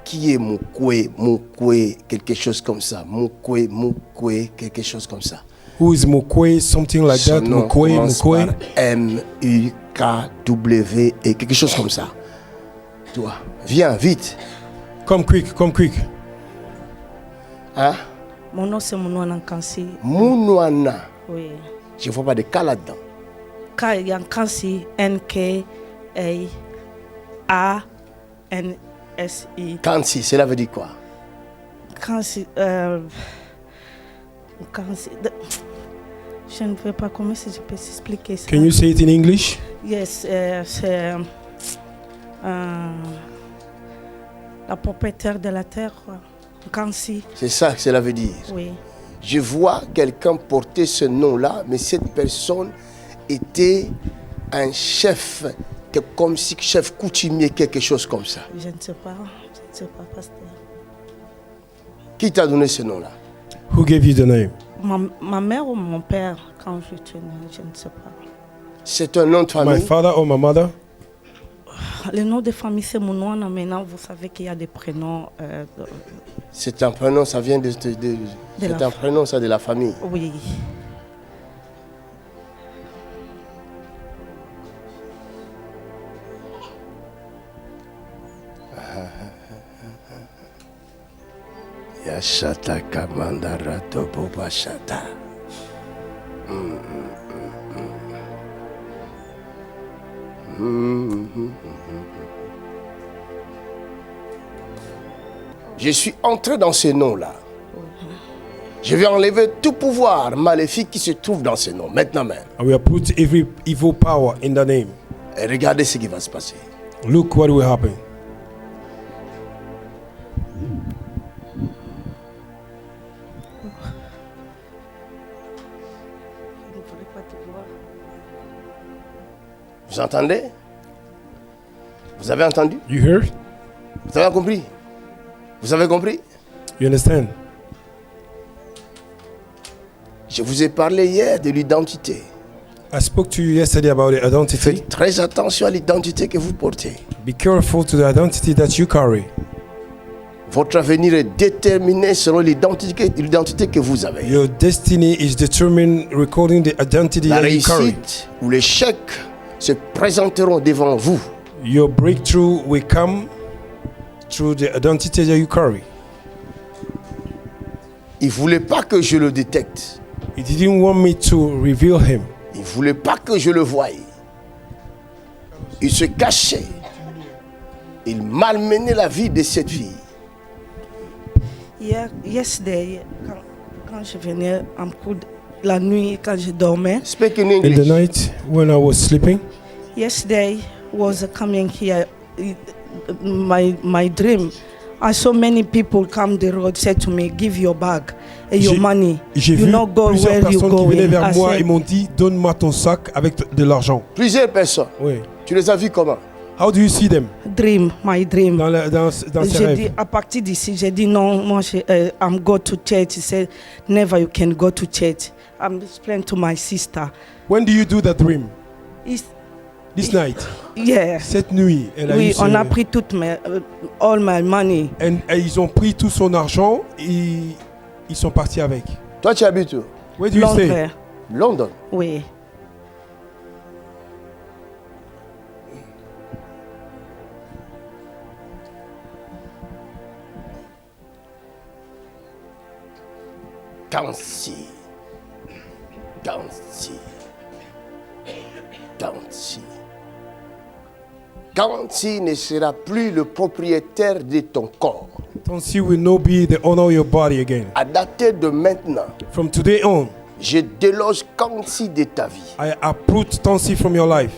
qui est Mukwe, quelque chose comme ça. Mukwe, quelque chose comme ça. Who is Mukwe? Something like Son that. nom Mukwe. commence par M-U-K-W et quelque chose comme ça. Toi, viens, vite. Come quick, come quick. Hein? Mon nom c'est Mounouana Nkansi. Mounouana. Oui. Je ne vois pas de K là-dedans. K, il y a Nkansi, N-K-A-A-N-S-I. Kansi, cela veut dire quoi? Nkansi, Nkansi. Je ne sais pas comment si je peux expliquer ça. Can you say it in English? Yes, c'est la propriétaire de la terre, quoi. Nkansi. C'est ça que cela veut dire. Oui. Je vois quelqu'un porter ce nom-là, mais cette personne était un chef, comme si chef coutumier, quelque chose comme ça. Je ne sais pas, pasteur. Qui t'a donné ce nom-là? Who gave you the name? Ma mère ou mon père, quand j'étais né, je ne sais pas. C'est un nom de My famille? father or my mother? Le nom de famille, c'est Mounouana. Maintenant, vous savez qu'il y a des prénoms. C'est un prénom, ça vient c'est un prénom, ça, de la famille. Oui. Yashata Kamandara Tobobashata. Je suis entré dans ce nom-là. Je vais enlever tout pouvoir maléfique qui se trouve dans ce nom, maintenant même. And we have put every evil power in the name. Et regardez ce qui va se passer. Look what will happen. Vous entendez? Vous avez entendu? You heard? Vous avez compris? Vous avez compris? You understand? Je vous ai parlé hier de l'identité. I spoke to you yesterday about the identity. Faites très attention à l'identité que vous portez. Be careful to the identity that you carry. Votre avenir est déterminé selon l'identité que vous avez. Your destiny is determined according to the identity La that you carry. réussite ou l'échec se présenteront devant vous. Your breakthrough will come through the identity that you carry. Il ne voulait pas que je le détecte. He didn't want me to reveal him. Il ne voulait pas que je le voie. Il se cachait. Il malmenait la vie de cette fille. Yesterday, quand je venais en cours la nuit, quand je dormais. Speak in In the English. night when I was sleeping, Yesterday was coming here. My dream. I saw many people come the road, said to me, "Give your bag, your money. j'ai You vu not go plusieurs where you personnes qui venaient going." vers I moi said, et m'ont dit donne-moi ton sac avec de l'argent. Plusieurs personnes. Oui. Tu les as vus comment? How do you see them? Dream, my dream. Dans ces J'ai dit, rêves. à partir d'ici, j'ai dit non, moi, I'm go to church. He said, never you can go to church. I'm explaining to my sister. When do you do that dream? It's, This night. yeah. Cette nuit. Elle a eu Oui, ce- on a pris all my money. Et ils ont pris tout son argent et ils sont partis avec. Toi, tu habites où? Where do you stay? Londres. London. Oui. Kansi. Kansi. Kansi. Kansi ne sera plus le propriétaire de ton corps. Tansi will not be the owner of your body again. À dater de maintenant, From today on, je déloge Kansi de ta vie. I uproot Tansi from your life.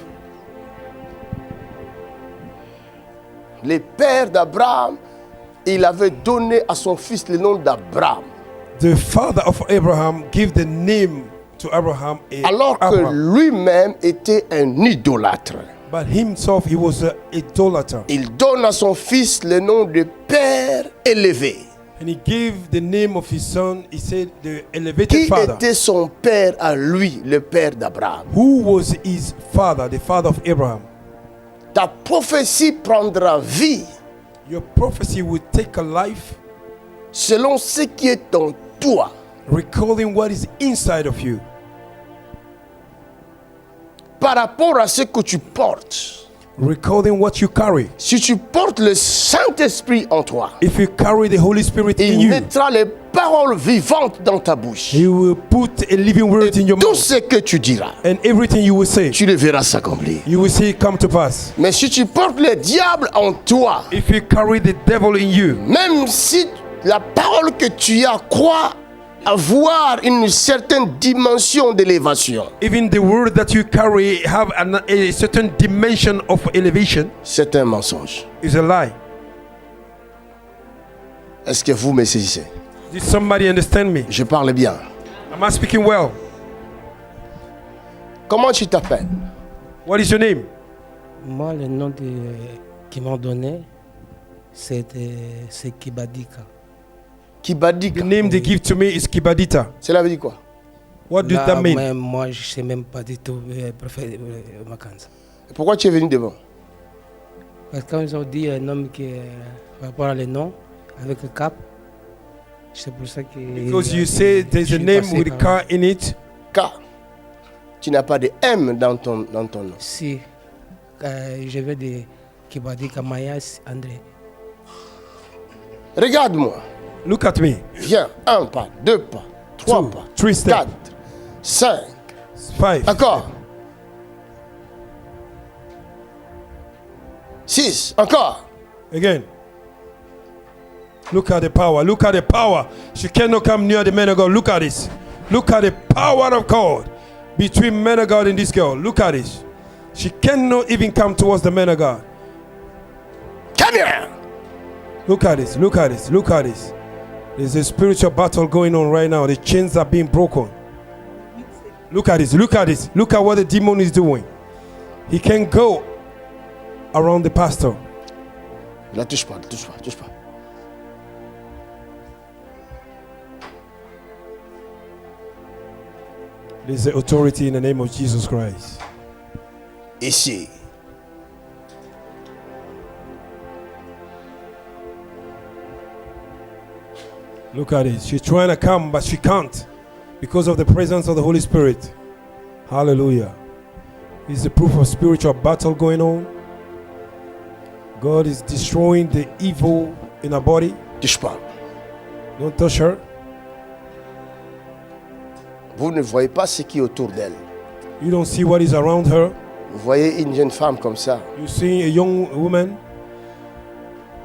Le père d'Abraham, il avait donné à son fils le nom d'Abraham. The father of Abraham gave the name to Abraham. Alors que Abraham. lui-même était un idolâtre. But himself, he was an idolater. Il donne à son fils le nom de Père élevé. And he gave the name of his son, he said, the elevated Qui father. était son père à lui, le père d'Abraham? Who was his father, the father of Abraham? Ta prophétie prendra vie Your prophecy will take a life selon ce qui est en toi. recalling what is inside of you. Par rapport à ce que tu portes. Recalling what you carry. Si tu portes le Saint-Esprit en toi, If you carry the Holy Spirit in il you, mettra les paroles vivantes dans ta bouche. He will put a living word in your Tout mouth. ce que tu diras, And everything you will say, tu le verras s'accomplir. you will see it come to pass. Mais si tu portes le diable en toi, If you carry the devil in you, même si la parole que tu as croit avoir une certaine dimension d'élévation, even the word that you carry have a certain dimension of elevation, c'est un mensonge. is a lie. Est-ce que vous me saisissez? Did somebody understand me? Je parle bien. Am I speaking well? Comment tu t'appelles? What is your name? Moi, le nom qu'ils m'ont donné, c'est Kibadika. Kibadika. The name they give to me is Kibadita. Cela veut dire quoi? What does Là, that mean? même, moi, je ne sais même pas du tout, prophète Makanza. Pourquoi tu es venu devant? Parce que quand ils ont dit un homme qui par rapport à le nom, avec le cap, c'est pour ça que. Because you say there's a name with a car in it. Car tu n'as pas de M dans ton nom. Si, je vais de Kibadika Mayas André. Regarde-moi. Look at me. Viens. 1 pas, 2 pas, 3 Two, pas, 3 steps. 4, 5. 5. Encore. 6. Encore. Again. Look at the power. Look at the power. She cannot come near the man of God. Look at this. Look at the power of God between man of God and this girl. Look at this. She cannot even come towards the man of God. Come here. Look at this. Look at this. Look at this. There's a spiritual battle going on right now. The chains are being broken. Look at this. Look at this. Look at what the demon is doing. He can go around the pastor. Ne la touche pas, ne touche pas, touche pas. There's the authority in the name of Jesus Christ. Ici. Look at it. She's trying to come, but she can't because of the presence of the Holy Spirit. Hallelujah. It's the proof of spiritual battle going on. God is destroying the evil in her body. Touche pas. Don't touch her. Vous ne voyez pas ce qui est autour d'elle. You don't see what is around her. Vous voyez une jeune femme comme ça. You see a young woman.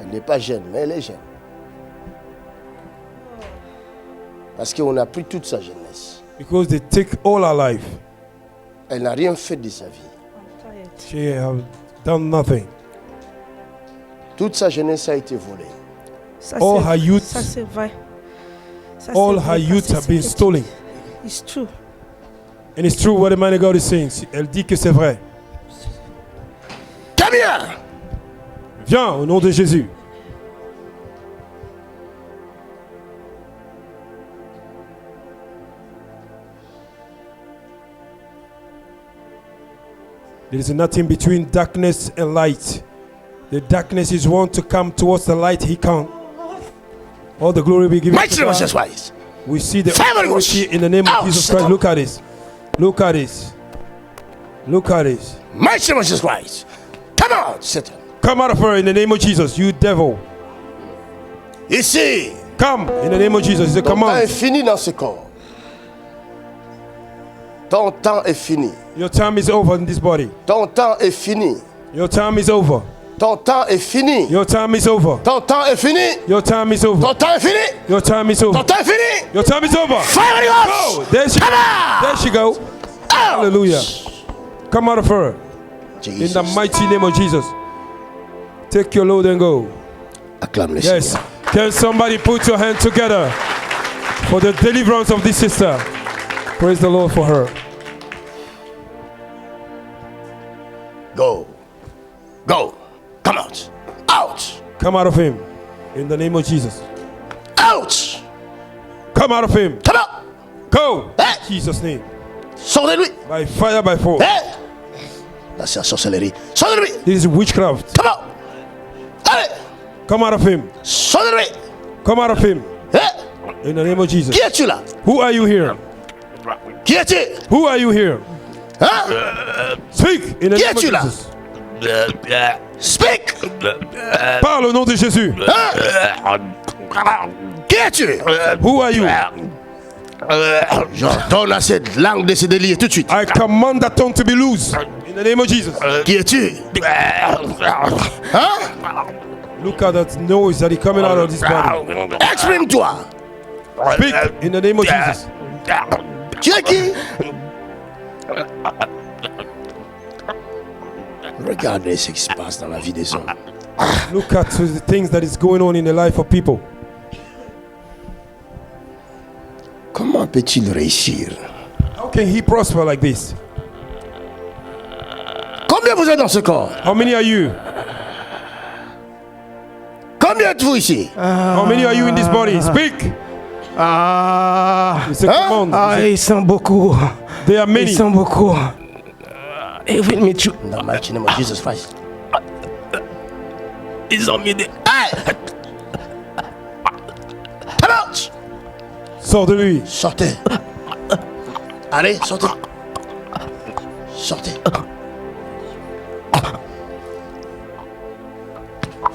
Elle n'est pas jeune, mais elle est jeune. Parce qu'on a pris toute sa jeunesse. Because they take all her life. Elle n'a rien fait de sa vie. She have done nothing. Toute sa jeunesse a été volée. Ça, All c'est- her youth- ça, c'est vrai. Ça, All c'est vrai, her youth parce que have been c'est- stolen. It's true. And it's true what the man of God is saying. Elle dit que c'est vrai. Come here. Viens au nom de Jésus. There is nothing between darkness and light. The darkness is want to come towards the light. He can't. All the glory be given Mighty to name of God. Jesus Christ. We see the Family authority was in the name of out, Jesus Satan. Christ. Look at this. Look at this. Look at this. Mighty name of Jesus Christ. Come out, Satan. Come out of her in the name of Jesus, you devil. Ici. Come in the name of Jesus. It's a Ton temps est command. fini dans ce corps. Ton temps est fini. Your time is over in this body. Ton temps est fini. Your time is over. Ton temps est fini. Your time is over. Ton temps est fini. Your time is over. Ton temps est fini. Your time is over. Ton temps est fini. Your time is over. Fire the Go. Ghost. There she Come go. on. There she go. Hallelujah. Come out of her in the Jesus. mighty name of Jesus. Take your load and go. Acclame le Yes. Seigneur. Can somebody put your hand together for the deliverance of this sister? Praise the Lord for her. Go. Go. Come out. Out. Come out of him in the name of Jesus. Out. Come out of him. Come out. Go. Hey. In Jesus' name. Sors de lui. By fire, by force. Hey. Là, c'est la sorcellerie. Sors de lui. This is witchcraft. Come out. Allez. Come out of him. Sors de lui. Come out of him. Hein? In the name of Jesus. Qui es-tu là? Who are you here? Qui es-tu? Who are you here? Hein? Speak in the Qui name of es-tu là? Jesus. Speak. Parle au nom de Jésus. Hein? Qui es-tu? Who are you? J'ordonne à cette langue de se délier tout de suite. I command that tongue to be loose. In the name of Jesus. Qui es-tu? Hein? Look at that noise that is coming out of this body. Exprime-toi. Speak in the name of Jesus. Tu es qui? Regardez ce qui se passe dans la vie des hommes. Look at the things that is going on in the life of people. Comment peut-il réussir? How can he prosper like this? Combien vous êtes dans ce corps? How many are you? Combien êtes-vous ici? How many are you in this body? Speak. It's a Hein? command. Ils sont beaucoup. There are many. Ils sont beaucoup. Even me too. In the mighty name of Jesus Christ. Ils ont mis des. Hey! Come out! Sors de lui. Sortez. Allez, sortez. Sortez.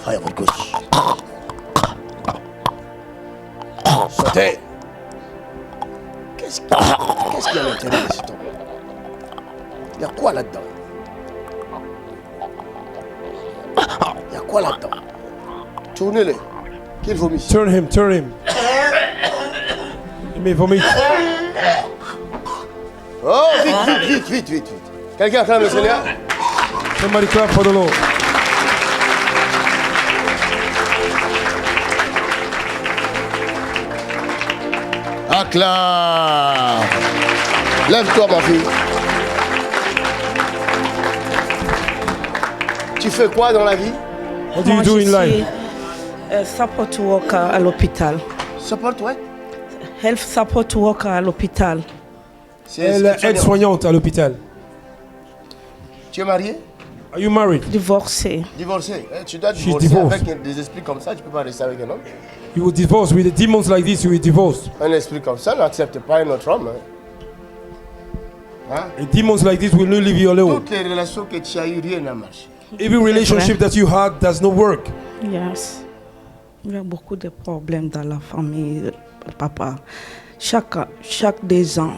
Fire votre gauche. Sortez. Qu'est-ce qu'il y a à l'intérieur de cet homme? Il y a quoi là-dedans? Il y a quoi là-dedans? Tournez-le. Qu'il vomisse. Turn him. Turn him. He may vomit. Oh, vite. Quelqu'un acclame le Seigneur? Somebody clap for the Lord. Acclame. Lève-toi, ma fille. Tu fais quoi dans la vie? What do you Moi, do je in life? suis support worker à l'hôpital. Support, ouais. Health support worker à l'hôpital. Elle est aide-soignante à l'hôpital. Tu es marié? Are you married? Divorcée. Divorcé. Eh, tu dois She's divorcer divorced. avec des esprits comme ça. Tu peux pas rester avec un homme. You will divorce with the demons like this. You will divorce. Un esprit comme ça n'accepte pas un autre homme. Hein? And demons like this will not leave you alone. Toutes les relations que tu as eues, rien n'a marché. Every relationship that you had does not work. Yes. Il y a beaucoup de problèmes dans la famille, papa. Chaque 2 ans,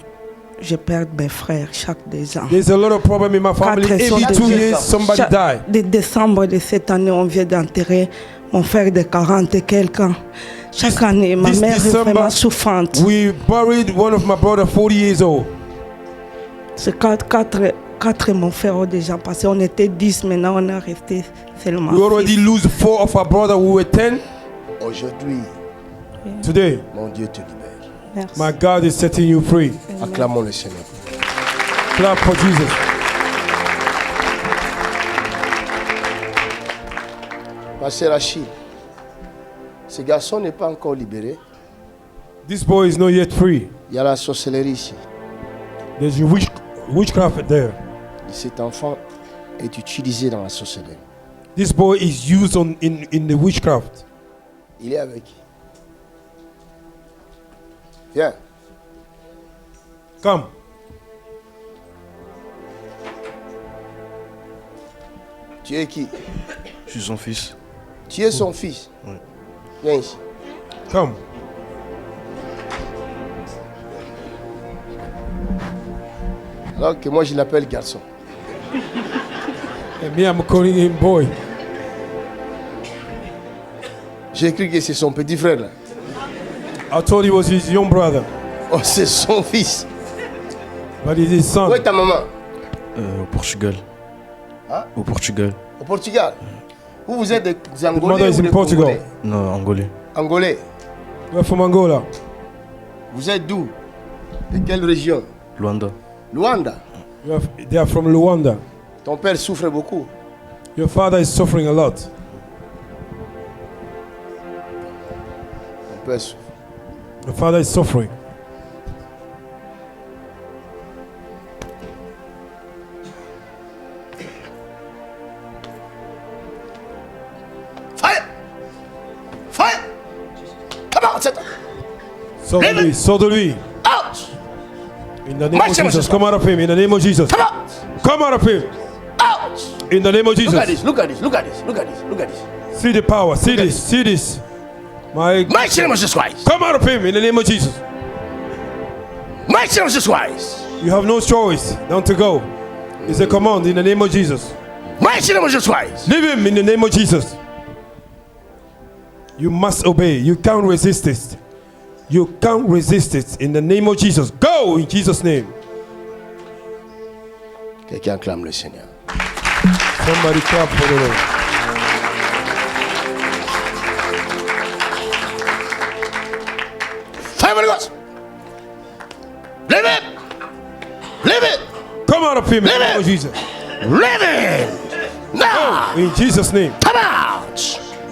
je perds mes frères. Chaque 2 ans. There's a lot of problem in my family. 4 sont Every 2 décédés. years, somebody die. De décembre de cette année, on vient d'enterrer mon frère de 40 et quelques ans. Chaque année, ma this mère est December, vraiment souffrante. We buried one of my brother, 40 years old. C'est 4 mon frère ont déjà passé. On était 10, maintenant on est resté seulement We already 6. lose 4 of our brother. We were 10. Aujourd'hui, Today, mon Dieu te libère. Merci. my God is setting you free. Acclamons le Seigneur. Clap for Jesus. Pasteur Achille, ce garçon n'est pas encore libéré. This boy is not yet free. Il y a la sorcellerie ici. There's a witchcraft there. Et cet enfant est utilisé dans la sorcellerie. This boy is used in the witchcraft. Il est avec qui? Viens. Come. Tu es qui? Je suis son fils. Tu es son fils. Oui. Viens ici. Come. Alors que moi je l'appelle garçon. And me, I'm calling him boy. J'ai cru que c'est son petit frère là. I thought he was his young brother, Oh, c'est son fils. but he's his son. Où est ta maman? Au Portugal. Hein? Au Portugal. Au Portugal. Vous êtes des mother Angolais is ou in des Portugal. Congolais? Non, angolais. Angolais. We're from Angola. Vous êtes d'où? De quelle région? Luanda. Luanda. They are from Luanda. Ton père souffre beaucoup. Your father is suffering a lot. Ton père souffre. Your father is suffering. Fire! Sors de lui, sors de lui. Out! In the name of Jesus, come out of him. In the name of Jesus, Come out! come out of him. Out! In the name of Look at Jesus. this, look at this, look at this, look at this, look at this. See the power. See at this. See this. My Mighty name of Jesus Christ. come out of him in the name of Jesus. Mighty name of Jesus Christ. You have no choice than to go. It's a command in the name of Jesus. Mighty name of Jesus Christ. Leave him in the name of Jesus. You must obey. You can't resist it. You can't resist it in the name of Jesus. Go in Jesus' name. Quelqu'un acclame le Seigneur. Somebody clap for the Lord. Fire of the Ghost. Leave it. Leave it. Come out of him in the Leave name it. of Jesus. Leave it. Now. In Jesus' name. Come out.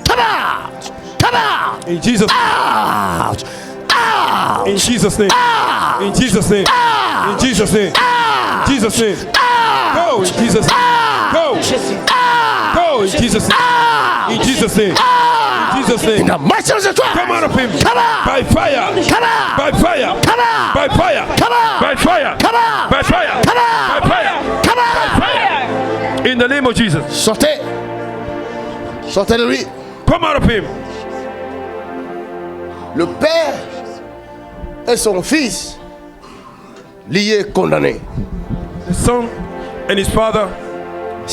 Come out. Come out. In Jesus' name. Out. Out. In Jesus' name. In Jesus' name. In Jesus' name. In Jesus' name. Go in Jesus' name. Go. Go in Jesus' name. In Jesus' name. In Jesus' In name. the mighty name of Jesus Come out of him. Come out. By fire. Come out. By fire. Come out. By fire. Come out. By fire. Come out. By fire. Come out. By fire. Come out. Fire. In the name of Jesus. Sortez. Sortez de lui. Come out of him. Le père et son fils liés, condamnés. The son and his father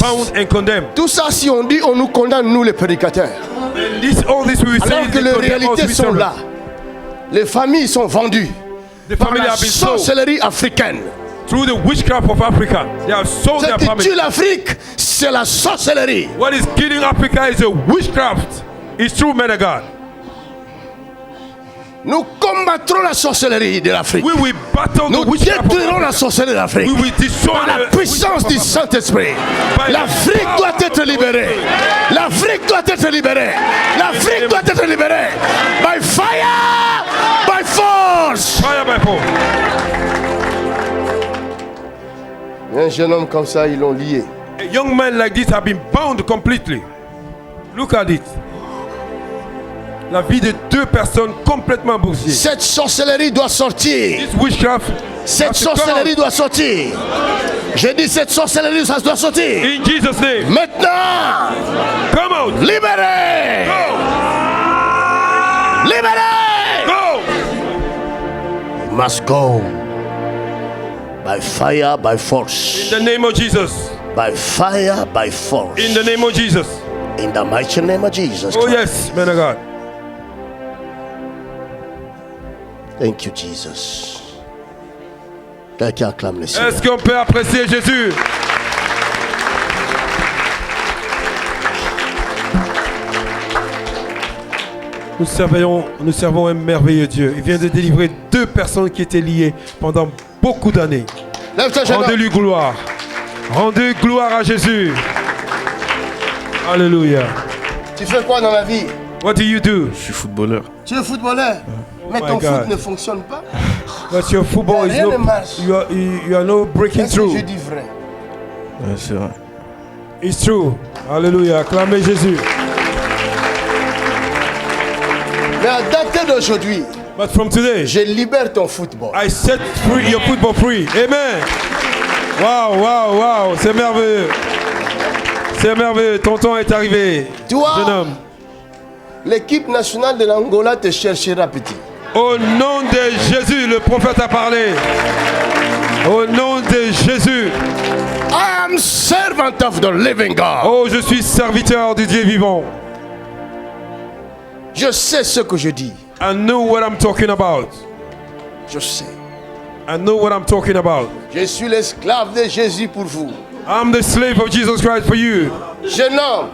bound and condemned. Tout ça, si on dit, on nous condamne, nous les prédicateurs. And this, all this we will say Alors is que les they condemn us, réalités we sont serve. là. Les familles sont vendues The par family la have been sold sorcellerie africaine. through the witchcraft of Africa. They have sold Ce their qui family. tue l'Afrique, c'est la sorcellerie. What is killing Africa is a witchcraft. It's true, man of God. Nous combattrons la sorcellerie de l'Afrique. We will battle Nous the witchcraft of détruirons la Africa. sorcellerie de l'Afrique. We will destroy Par la the puissance du witchcraft of Africa. Saint-Esprit. By the L'Afrique power doit of être the libérée. Holy Spirit. L'Afrique doit être libérée. L'Afrique doit être libérée. By fire, by force. Fire by force. Un jeune homme comme ça, ils l'ont lié. A young man like this have been bound completely. Look at it. La vie de deux personnes complètement bousillées. Cette sorcellerie doit sortir. This witchcraft. Cette has to come sorcellerie out. doit sortir. J'ai dit cette sorcellerie, ça doit sortir. In Jesus' name. Maintenant, Come out. libérez. Go. Libérez. Go. Must go. By fire, by force. In the name of Jesus. By fire, by force. In the name of Jesus. In the mighty name of Jesus. Oh Christ. yes, man of God. Thank you, Jesus. Quelqu'un acclame le Seigneur. Est-ce qu'on peut apprécier Jésus? Nous servons un merveilleux Dieu. Il vient de délivrer deux personnes qui étaient liées pendant beaucoup d'années. Lève-toi, jeune homme. Rendez-lui gloire. Rendez gloire à Jésus. Alléluia. Tu fais quoi dans la vie? What do you do? Je suis footballeur. Tu es footballeur. Mais my ton God. foot ne fonctionne pas. But your football is Rien ne no, marche. you are no breaking Est-ce que je through. dis vrai? C'est vrai. It's true. Alléluia. Acclamez Jésus. Mais à dater d'aujourd'hui, But from today, je libère ton football. I set free your football free. Amen. Wow, wow, wow. C'est merveilleux. C'est merveilleux. Tonton est arrivé. Toi, Jeune homme. l'équipe nationale de l'Angola te cherchera, petit. Au nom de Jésus, le prophète a parlé. Au nom de Jésus. I am servant of the living God. Oh, je suis serviteur du Dieu vivant. Je sais ce que je dis. I know what I'm talking about. Je sais. I know what I'm talking about. Je suis l'esclave de Jésus pour vous. I'm the slave of Jesus Christ for you. Jeune homme,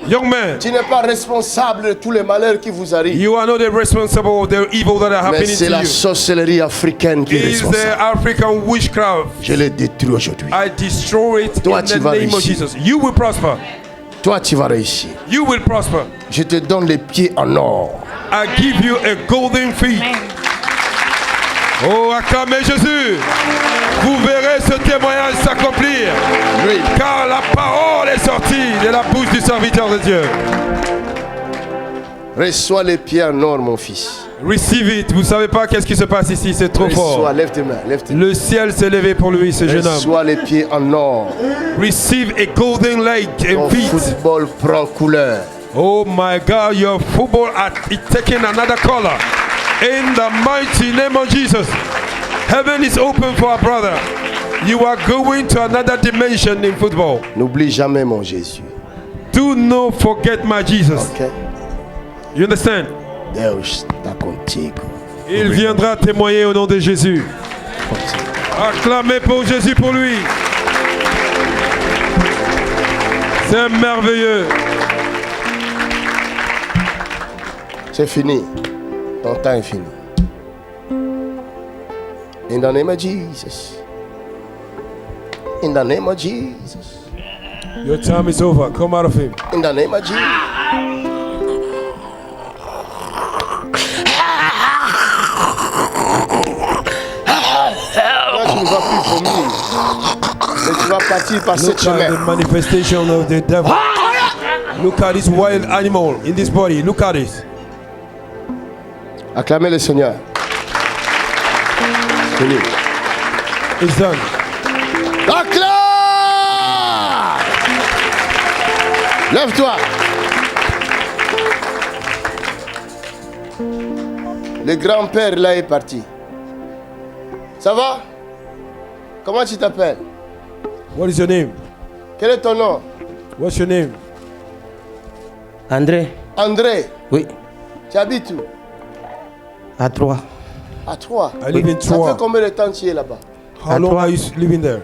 Young man, tu n'es pas responsable de tous les malheurs qui vous arrivent. you are not responsible of the evil that are Mais happening c'est to la you. sorcellerie africaine qui est It is the responsable. African witchcraft. Je l'ai détruit aujourd'hui. I destroy it Toi, in tu the vas name of réussir. Jesus. You will prosper. Toi, tu vas réussir. You will prosper. Je te donne les pieds en or. I give you a golden feet. Oh, acclamez Jésus. Vous verrez ce témoignage s'accomplir. Oui. Car la parole est sortie de la bouche du serviteur de Dieu. Reçois les pieds en or, mon fils. Receive it. Vous ne savez pas qu'est-ce qui se passe ici. C'est trop fort. Reçois, lève tes mains, lève tes mains. Le ciel s'est levé pour lui, ce jeune homme. Reçois les pieds en or. Receive a golden leg Ton and feet. football prend couleur. Oh my God, your football is taking another color. In the mighty name of Jesus. Heaven is open for our brother. You are going to another dimension in football. N'oublie jamais mon Jésus. Do not forget my Jesus. Ok? You understand? Deus está contigo. Il viendra témoigner au nom de Jésus. Contigo. Acclamez pour Jésus pour lui. C'est merveilleux. C'est fini. Ton temps est fini. In the name of Jesus. In the name of Jesus. Your time is over. Come out of him. In the name of Jesus. Là, tu ne vas plus vomir. Mais tu vas partir par cette Look at the chemin. manifestation of the devil. Look at this wild animal in this body. Look at it. Acclamez le Seigneur. Fini. It's done. Acclame! Lève-toi. Le grand-père là est parti. Ça va? Comment tu t'appelles? What is your name? Quel est ton nom? What's your name? André, André. oui, Tu habites où? à 3. À Troyes. I live in Ça fait Troyes. combien de temps tu es là-bas? How long are you living there?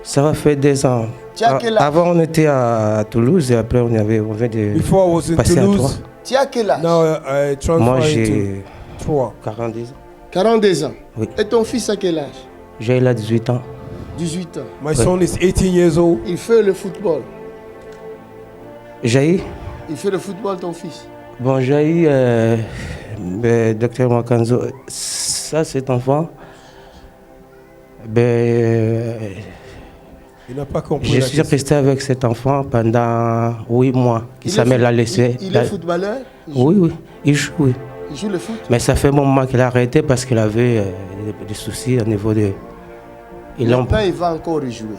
Ça va faire 2 ans. Tu as quel âge? Avant, on était à Toulouse et après, on vient de Before I was in passer à Toulouse. 3. Tu as quel âge? Now I Moi, transfer into j'ai Troyes. 42 ans. 42 ans. Oui. Et ton fils a quel âge? J'ai là 18 ans. 18 ans. My son is 18 years old. Il fait le football. J'ai eu, Il fait le football, ton fils. bon, j'ai eu Dr Makanzo. Ça, cet enfant, Il n'a pas compris. je la suis question. resté avec cet enfant pendant 8 mois. Il Sa est mère foot- l'a laissé. Il est footballeur? Il joue, Oui, oui, il joue, oui. il joue le foot? Mais ça fait un moment qu'il a arrêté parce qu'il avait des soucis au niveau de... Il en... Maintenant, il va encore rejouer.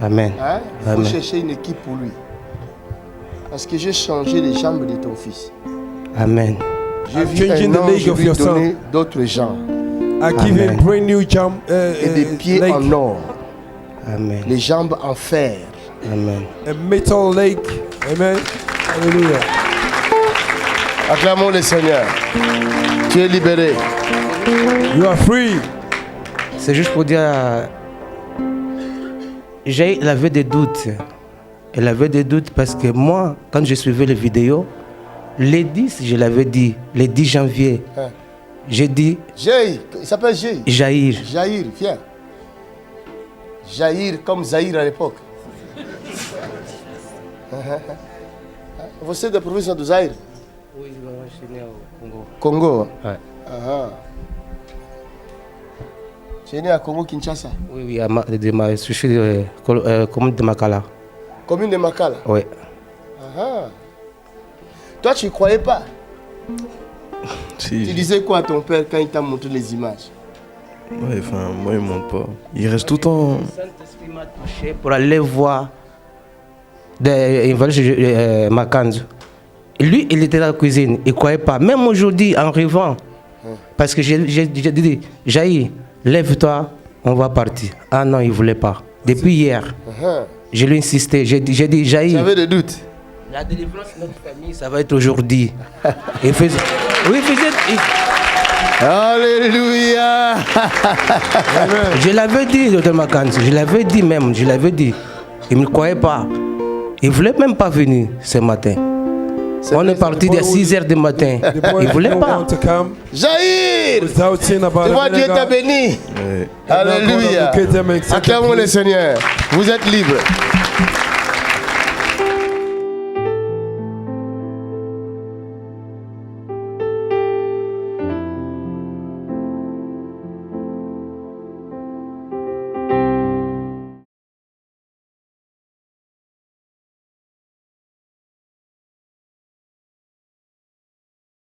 Amen. Hein? Il faut Amen. chercher une équipe pour lui. Parce que j'ai changé les jambes de ton fils. Amen. J'ai I'm vu changing un the ange leg of lui your son. donner d'autres jambes I give him Amen. brand new jump. et des pieds leg, en or, Amen. les jambes en fer. Amen. a metal leg. Amen. Hallelujah. Acclamons le Seigneur. Tu es libéré. You are free. C'est juste pour dire... Elle avait des doutes. Elle avait des doutes parce que moi, quand je suivais les vidéos, les 10, je l'avais dit, les 10 janvier, Hein. j'ai dit Jair, il s'appelle Jair. Jair. Jair, viens. Jair comme Zahir à l'époque. Você é da província do Zaire? Oui, je suis né au Congo. Congo. Ouais. Ah. Tu es né à Congo, Kinshasa. Oui, oui, je suis de commune de Makala. Commune de Makala. Oui. Ah. Toi, tu ne croyais pas. Si, Tu disais quoi à ton père quand il t'a montré les images? ouais, enfin, moi, il monte pas. Il reste tout le temps. Le Saint-Esprit m'a touché pour aller voir Makanzo. Lui, il était dans la cuisine, il ne croyait pas. Même aujourd'hui, en rêvant, parce que j'ai dit, Jaï, lève-toi, on va partir. Ah non, il ne voulait pas. Depuis hier, je lui ai insisté, j'ai dit, Jaï, Tu avais des doutes. la délivrance de notre famille, ça va être aujourd'hui. Il faisait... Oui, il faisait... Alléluia. Je l'avais dit, Dr Makanzo, je l'avais dit même, je l'avais dit. Il ne me croyait pas. Il ne voulait même pas venir ce matin. On est parti dès 6h du matin. The boy Il ne voulait didn't pas. want to come Jair. without saying about Tu vois, Dieu t'a it. béni. Ouais. Alléluia. Locate them and accept Acclamons them. le Seigneur. Vous êtes libre.